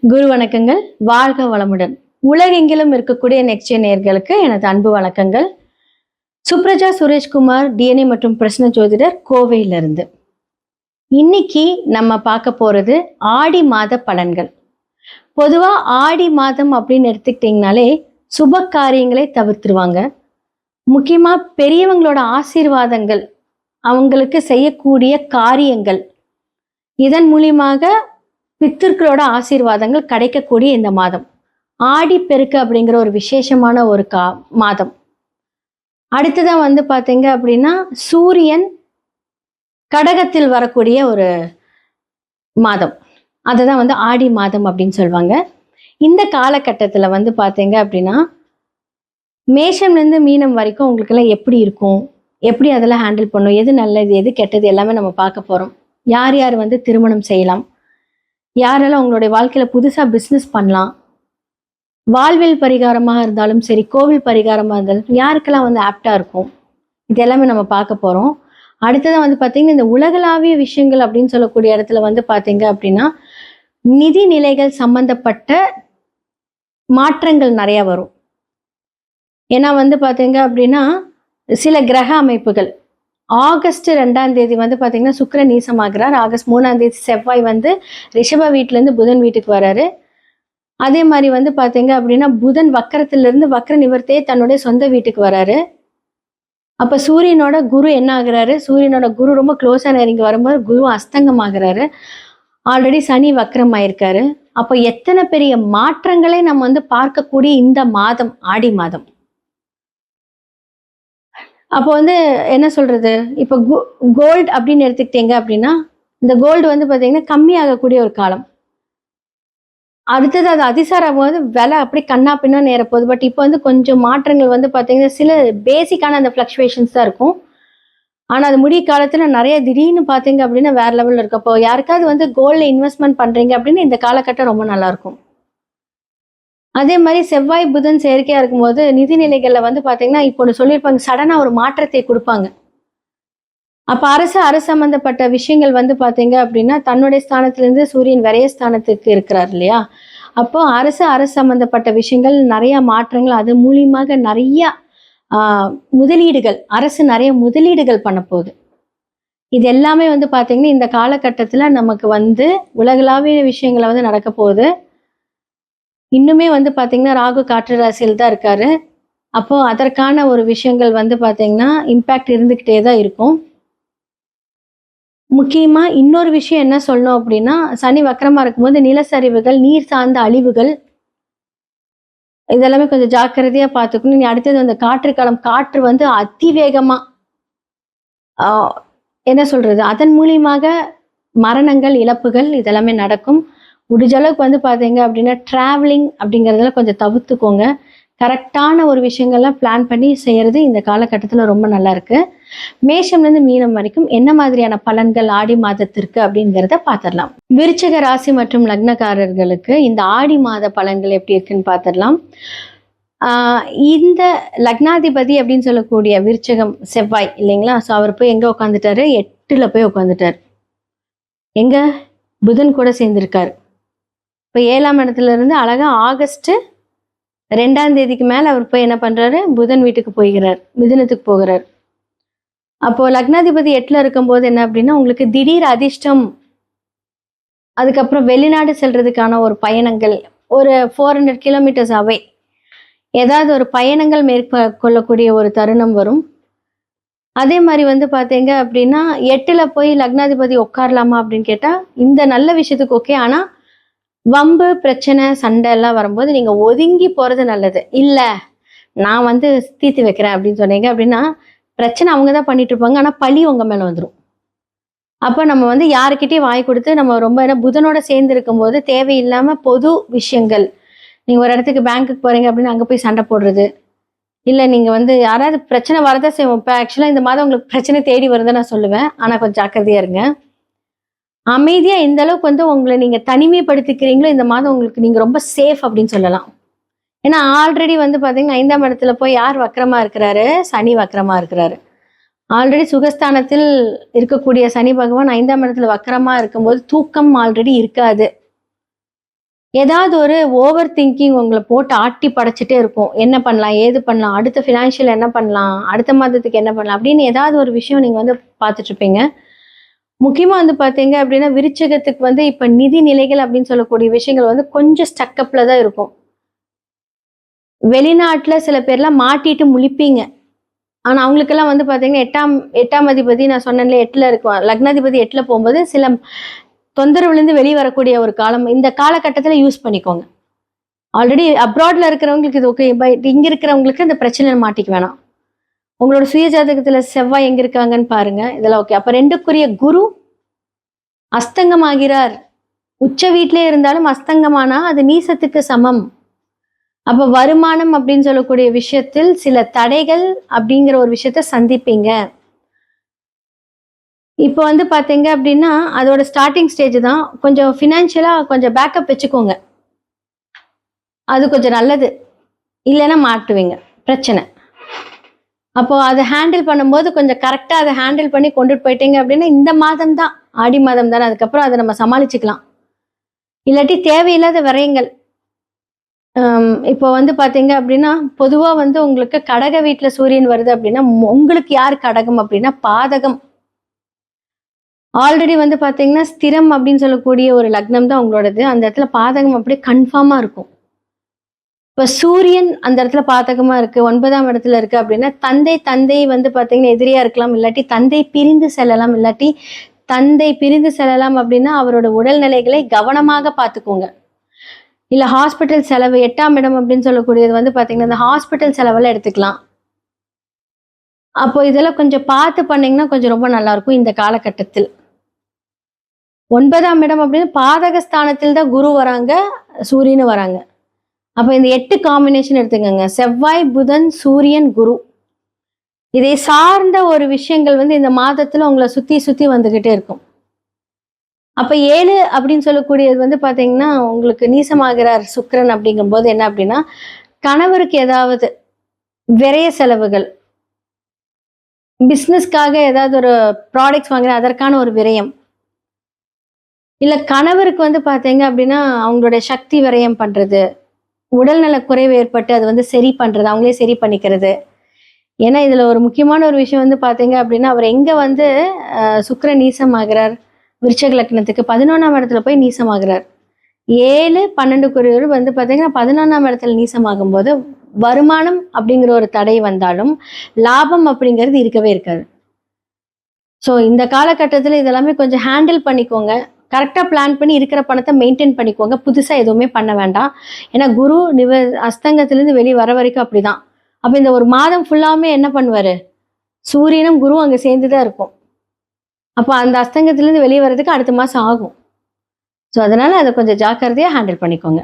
குரு வணக்கங்கள். வாழ்க வளமுடன். உலகெங்கிலும் இருக்கக்கூடிய நெக்ஸ்ட் நேயர்களுக்கு எனது அன்பு வணக்கங்கள். சுப்ரஜா சுரேஷ்குமார், டிஎன்ஏ மற்றும் பிரശ്ன ஜோதிடர், கோவையிலிருந்து. இன்னைக்கு நம்ம பார்க்க போறது ஆடி மாத பலன்கள். பொதுவா ஆடி மாதம் அப்படின்னு எடுத்துக்கிட்டீங்கனாலே சுப காரியங்களை தவிர்த்துருவாங்க. முக்கியமா பெரியவங்களோட ஆசீர்வாதங்கள், அவங்களுக்கு செய்யக்கூடிய காரியங்கள், இதன் மூலியமாக பித்திருக்களோட ஆசீர்வாதங்கள் கிடைக்கக்கூடிய இந்த மாதம் ஆடி பெருக்கு அப்படிங்கிற ஒரு விசேஷமான ஒரு மாதம். அடுத்ததான் பாத்தீங்க அப்படின்னா சூரியன் கடகத்தில் வரக்கூடிய ஒரு மாதம், அதுதான் ஆடி மாதம் அப்படின்னு சொல்லுவாங்க. இந்த காலகட்டத்துல பாத்தீங்க அப்படின்னா மேஷம்ல இருந்து மீனம் வரைக்கும் உங்களுக்கு எல்லாம் எப்படி இருக்கும், எப்படி அதெல்லாம் ஹேண்டில் பண்ணும், எது நல்லது எது கெட்டது எல்லாமே நம்ம பார்க்க போறோம். யார் யார் திருமணம் செய்யலாம், யாரெல்லாம் உங்களுடைய வாழ்க்கையில புதுசா பிசினஸ் பண்ணலாம், வாழ்வில் பரிகாரமாக இருந்தாலும் சரி, கோவில் பரிகாரமாக இருந்தாலும் யாருக்கெல்லாம் ஆப்டா இருக்கும், இது எல்லாமே நம்ம பார்க்க போறோம். அடுத்ததான் பார்த்தீங்கன்னா இந்த உலகளாவிய விஷயங்கள் அப்படின்னு சொல்லக்கூடிய இடத்துல பார்த்தீங்க அப்படின்னா நிதி நிலைகள் சம்பந்தப்பட்ட மாற்றங்கள் நிறைய வரும். ஏன்னா பார்த்தீங்க அப்படின்னா சில கிரக அமைப்புகள் ஆகஸ்ட் 2ஆம் தேதி பார்த்தீங்கன்னா சுக்கிரன் நீசமாகிறார். ஆகஸ்ட் 3ஆம் தேதி செவ்வாய் ரிஷப வீட்டிலேருந்து புதன் வீட்டுக்கு வராரு. அதே மாதிரி பார்த்தீங்க அப்படின்னா புதன் வக்கரத்திலிருந்து வக்கர நிவர்த்தியே தன்னுடைய சொந்த வீட்டுக்கு வராரு. அப்போ சூரியனோட குரு என்ன ஆகுறாரு, சூரியனோட குரு ரொம்ப க்ளோஸாக நெருங்கி வரும்போது குரு அஸ்தங்கம் ஆகுறாரு. ஆல்ரெடி சனி வக்கரம் ஆயிருக்காரு. அப்போ எத்தனை பெரிய மாற்றங்களை நம்ம பார்க்கக்கூடிய இந்த மாதம் ஆடி மாதம். அப்போ என்ன சொல்றது, இப்போ கோல்டு அப்படின்னு எடுத்துக்கிட்டீங்க அப்படின்னா இந்த கோல்டு பார்த்தீங்கன்னா கம்மியாகக்கூடிய ஒரு காலம். அடுத்தது அது அதிசாரம் விலை அப்படி கண்ணா பின்னா நேர போகுது. பட் இப்போ கொஞ்சம் மாற்றங்கள் பார்த்தீங்கன்னா சில பேசிக்கான அந்த ஃப்ளக்சுவேஷன்ஸ் தான் இருக்கும். ஆனால் அது முடிய காலத்தில் நிறைய திடீர்னு பார்த்தீங்க அப்படின்னா வேற லெவலில் இருக்கு. அப்போ யாருக்காவது கோல்டில் இன்வெஸ்ட்மெண்ட் பண்ணுறீங்க அப்படின்னு இந்த காலகட்டம் ரொம்ப நல்லா இருக்கும். அதே மாதிரி செவ்வாய் புதன் செயற்கையா இருக்கும்போது நிதிநிலைகள்ல பார்த்தீங்கன்னா இப்போ ஒன்று சொல்லியிருப்பாங்க, சடனா ஒரு மாற்றத்தை கொடுப்பாங்க. அப்ப அரசு சம்பந்தப்பட்ட விஷயங்கள் பார்த்தீங்க அப்படின்னா தன்னுடைய ஸ்தானத்திலிருந்து சூரியன் விரைய ஸ்தானத்துக்கு இருக்கிறார் இல்லையா. அப்போ அரசு சம்பந்தப்பட்ட விஷயங்கள் நிறைய மாற்றங்கள், அது மூலியமாக நிறைய முதலீடுகள், அரசு நிறைய முதலீடுகள் பண்ண போகுது. இது எல்லாமே பார்த்தீங்கன்னா இந்த காலகட்டத்துல நமக்கு உலகளாவிய விஷயங்களை நடக்க போகுது. இன்னுமே பார்த்தீங்கன்னா ராகு காற்று ராசியில் தான் இருக்காரு. அப்போ அதற்கான ஒரு விஷயங்கள் பார்த்தீங்கன்னா இம்பேக்ட் இருந்துக்கிட்டே தான் இருக்கும். முக்கியமா இன்னொரு விஷயம் என்ன சொல்லணும் அப்படின்னா, சனி வக்கரமா இருக்கும்போது நிலச்சரிவுகள், நீர் சார்ந்த அழிவுகள், இதெல்லாமே கொஞ்சம் ஜாக்கிரதையா பார்த்துக்கணும். நீ அடுத்தது அந்த காற்று காலம், காற்று அதிவேகமா என்ன சொல்றது, அதன் மூலியமாக மரணங்கள், இழப்புகள் இதெல்லாமே நடக்கும். முடிஞ்ச அளவுக்கு பார்த்தீங்க அப்படின்னா டிராவலிங் அப்படிங்கிறதுல கொஞ்சம் தவிர்த்துக்கோங்க. கரெக்டான ஒரு விஷயங்கள்லாம் பிளான் பண்ணி செய்யறது இந்த காலகட்டத்தில் ரொம்ப நல்லா இருக்கு. மேஷம்லேருந்து மீனம் வரைக்கும் என்ன மாதிரியான பலன்கள் ஆடி மாதத்திற்கு அப்படிங்கிறத பார்த்துடலாம். விருச்சிக ராசி மற்றும் லக்னக்காரர்களுக்கு இந்த ஆடி மாத பலன்கள் எப்படி இருக்குன்னு பார்த்துடலாம். இந்த லக்னாதிபதி அப்படின்னு சொல்லக்கூடிய விருச்சகம் செவ்வாய் இல்லைங்களா. ஸோ அவர் போய் எங்கே உட்காந்துட்டாரு, 8ல் போய் உட்காந்துட்டார். எங்க புதன் கூட சேர்ந்திருக்காரு. இப்போ 7ஆம் இடத்துல இருந்து அழகா ஆகஸ்ட் 2ஆம் தேதிக்கு மேல அவர் போய் என்ன பண்றாரு, புதன் வீட்டுக்கு போகிறார், மிதுனத்துக்கு போகிறார். அப்போ லக்னாதிபதி 8ல் இருக்கும்போது என்ன அப்படின்னா உங்களுக்கு திடீர் அதிர்ஷ்டம், அதுக்கப்புறம் வெளிநாடு செல்றதுக்கான ஒரு பயணங்கள், ஒரு 400 கிலோமீட்டர்ஸ் அவே ஏதாவது ஒரு பயணங்கள் மேற்கொள்ளக்கூடிய ஒரு தருணம் வரும். அதே மாதிரி பார்த்தீங்க அப்படின்னா 8ல் போய் லக்னாதிபதி உட்காரலாமா அப்படின்னு கேட்டா இந்த நல்ல விஷயத்துக்கு ஓகே. ஆனா வம்பு பிரச்சனை சண்டை எல்லாம் வரும்போது நீங்க ஒதுங்கி போறது நல்லது. இல்ல நான் தீர்த்து வைக்கிறேன் அப்படின்னு சொன்னீங்க அப்படின்னா பிரச்சனை அவங்க தான் பண்ணிட்டு இருப்பாங்க, ஆனா பழி உங்க மேல வந்துடும். அப்ப நம்ம யாருக்கிட்டையும் வாய் கொடுத்து நம்ம ரொம்ப புதனோட சேர்ந்து இருக்கும் போது தேவையில்லாம பொது விஷயங்கள், நீங்க ஒரு இடத்துக்கு பேங்க்குக்கு போறீங்க அப்படின்னு அங்க போய் சண்டை போடுறது, இல்ல நீங்க யாராவது பிரச்சனை வரதான் செய்வோம். இப்ப ஆக்சுவலா இந்த மாதம் உங்களுக்கு பிரச்சனை தேடி வருதுன்னு நான் சொல்லுவேன். ஆனா கொஞ்சம் ஜாக்கிரதையா இருங்க. அமைதியா எந்த அளவுக்கு உங்களை நீங்க தனிமைப்படுத்திக்கிறீங்களோ இந்த மாதம் உங்களுக்கு நீங்க ரொம்ப சேஃப் அப்படின்னு சொல்லலாம். ஏன்னா ஆல்ரெடி பாத்தீங்கன்னா 5ஆம் இடத்துல போய் யார் வக்கரமா இருக்கிறாரு, சனி வக்கரமா இருக்கிறாரு. ஆல்ரெடி சுகஸ்தானத்தில் இருக்கக்கூடிய சனி பகவான் 5ஆம் இடத்துல வக்கரமா இருக்கும்போது தூக்கம் ஆல்ரெடி இருக்காது. ஏதாவது ஒரு ஓவர் திங்கிங் உங்களை போட்டு ஆட்டி படைச்சிட்டே இருக்கும். என்ன பண்ணலாம், ஏது பண்ணலாம், அடுத்த ஃபினான்ஷியல் என்ன பண்ணலாம், அடுத்த மாதத்துக்கு என்ன பண்ணலாம் அப்படின்னு ஏதாவது ஒரு விஷயம் நீங்க வந்து பார்த்துட்டு இருப்பீங்க. முக்கியமா வந்து பார்த்தீங்க அப்படின்னா, விருச்சிகத்துக்கு வந்து இப்ப நிதி நிலைகள் அப்படின்னு சொல்லக்கூடிய விஷயங்கள் வந்து கொஞ்சம் ஸ்டக்கப்ல தான் இருக்கும். வெளிநாட்டுல சில பேர்லாம் மாட்டிட்டு முழிப்பீங்க. ஆனா அவங்களுக்கெல்லாம் வந்து பார்த்தீங்கன்னா, 8ஆம் அதிபதி நான் சொன்னேன்ல 8ல இருக்கும். லக்னாதிபதி 8ல போகும்போது சில தொந்தரவுலேருந்து வெளிய வரக்கூடிய ஒரு காலம். இந்த காலகட்டத்தில யூஸ் பண்ணிக்கோங்க. ஆல்ரெடி அப்ராட்ல இருக்கிறவங்களுக்கு இது ஓகே. பட் இங்க இருக்கிறவங்களுக்கு இந்த பிரச்சனையில மாட்டிக்க வேணாம். உங்களோட சுய ஜாதகத்துல செவ்வாய் எங்க இருக்காங்கன்னு பாருங்க. இதெல்லாம் ஓகே. அப்ப 2க்குரிய குரு அஸ்தங்கமாகிறார். உச்ச வீட்டிலே இருந்தாலும் அஸ்தங்கமானா அது நீசத்துக்கு சமம். அப்ப வருமானம் அப்படின்னு சொல்லக்கூடிய விஷயத்தில் சில தடைகள் அப்படிங்கிற ஒரு விஷயத்த சந்திப்பீங்க. இப்போ வந்து பார்த்தீங்க அப்படின்னா, அதோட ஸ்டார்ட்டிங் ஸ்டேஜ் தான். கொஞ்சம் ஃபினான்ஷியலா கொஞ்சம் பேக்கப் வச்சுக்கோங்க. அது கொஞ்சம் நல்லது. இல்லைன்னா மாட்டுவீங்க. பிரச்சனை. அப்போ அத ஹேண்டில் பண்ணும்போது கொஞ்சம் கரெக்ட்டா அத ஹேண்டில் பண்ணி கொண்டுட்டு போயிட்டீங்க அப்படின்னா, இந்த மாதம் தான். ஆடி மாதம் தானே. அதுக்கப்புறம் அத நம்ம சமாளிச்சுக்கலாம். இல்லாட்டி தேவையில்லாத விரயங்கள். இப்போ வந்து பார்த்தீங்க அப்படின்னா, பொதுவா வந்து உங்களுக்கு கடக வீட்ல சூரியன் வருது அப்படின்னா, உங்களுக்கு யார் கடகம் அப்படின்னா பாதகம். ஆல்ரெடி வந்து பார்த்தீங்கன்னா, ஸ்திரம் அப்படின்னு சொல்லக்கூடிய ஒரு லக்னம் தான் உங்களோடது. அந்த இடத்துல பாதகம் அப்படியே கன்ஃபார்மா இருக்கும். இப்ப சூரியன் அந்த இடத்துல பாதகமா இருக்கு, 9ஆம் இடத்துல இருக்கு அப்படின்னா, தந்தை வந்து பார்த்தீங்கன்னா எதிரியா இருக்கலாம். இல்லாட்டி தந்தை பிரிந்து செல்லலாம். இல்லாட்டி தந்தை பிரிந்து செல்லலாம் அப்படின்னா, அவரோட உடல்நிலைகளை கவனமாக பார்த்துக்கோங்க. இல்ல ஹாஸ்பிட்டல் செலவு 8ஆம் இடம் அப்படின்னு சொல்லக்கூடியது வந்து பார்த்தீங்கன்னா, இந்த ஹாஸ்பிட்டல் செலவெல்லாம் எடுத்துக்கலாம். அப்போ இதெல்லாம் கொஞ்சம் பார்த்து பண்ணீங்கன்னா, கொஞ்சம் ரொம்ப நல்லாருக்கும் இந்த காலகட்டத்தில். 9ஆம் இடம் அப்படின்னு பாதக ஸ்தானத்தில் தான் குரு வராங்க, சூரியனும் வராங்க. அப்ப இந்த 8 காம்பினேஷன் எடுத்துக்கங்க. செவ்வாய், புதன், சூரியன், குரு. இதை சார்ந்த ஒரு விஷயங்கள் வந்து இந்த மாதத்துல உங்களை சுத்தி சுத்தி வந்துகிட்டே இருக்கும். அப்ப 7 அப்படின்னு சொல்லக்கூடியது வந்து பாத்தீங்கன்னா, உங்களுக்கு நீசமாகிறார் சுக்கிரன் அப்படிங்கும்போது என்ன அப்படின்னா, கணவருக்கு ஏதாவது விரய செலவுகள், பிசினஸ்க்காக ஏதாவது ஒரு ப்ராடக்ட்ஸ் வாங்குற அதற்கான ஒரு விரயம். இல்ல கணவருக்கு வந்து பாத்தீங்க அப்படின்னா, அவங்களுடைய சக்தி விரயம் பண்றது. உடல்நல குறைவு ஏற்பட்டு அது வந்து சரி பண்றது, அவங்களே சரி பண்ணிக்கிறது. ஏன்னா இதுல ஒரு முக்கியமான ஒரு விஷயம் வந்து பாத்தீங்க அப்படின்னா, அவர் எங்க வந்து சுக்கிரன் நீசமாகிறார், விருச்சக லக்னத்துக்கு 11ஆம் இடத்துல போய் நீசமாகிறார். 7, 12 வந்து பாத்தீங்கன்னா 11ஆம் இடத்துல நீசமாகும்போது வருமானம் அப்படிங்கிற ஒரு தடை வந்தாலும் லாபம் அப்படிங்கிறது இருக்கவே இருக்காது. ஸோ இந்த காலகட்டத்தில் இதெல்லாமே கொஞ்சம் ஹேண்டில் பண்ணிக்கோங்க. கரெக்டாக பிளான் பண்ணி இருக்கிற பணத்தை மெயின்டைன் பண்ணிக்கோங்க. புதுசாக எதுவுமே பண்ண வேண்டாம். ஏன்னா குரு அஸ்தங்கத்திலேருந்து வெளியே வர வரைக்கும் அப்படிதான். அப்போ இந்த ஒரு மாதம் ஃபுல்லாமே என்ன பண்ணுவாரு? சூரியனும் குருவும் அங்கே சேர்ந்து தான் இருக்கும். அப்போ அந்த அஸ்தங்கத்திலேருந்து வெளியே வர்றதுக்கு அடுத்த மாதம் ஆகும். ஸோ அதனால அதை கொஞ்சம் ஜாக்கிரதையாக ஹேண்டில் பண்ணிக்கோங்க.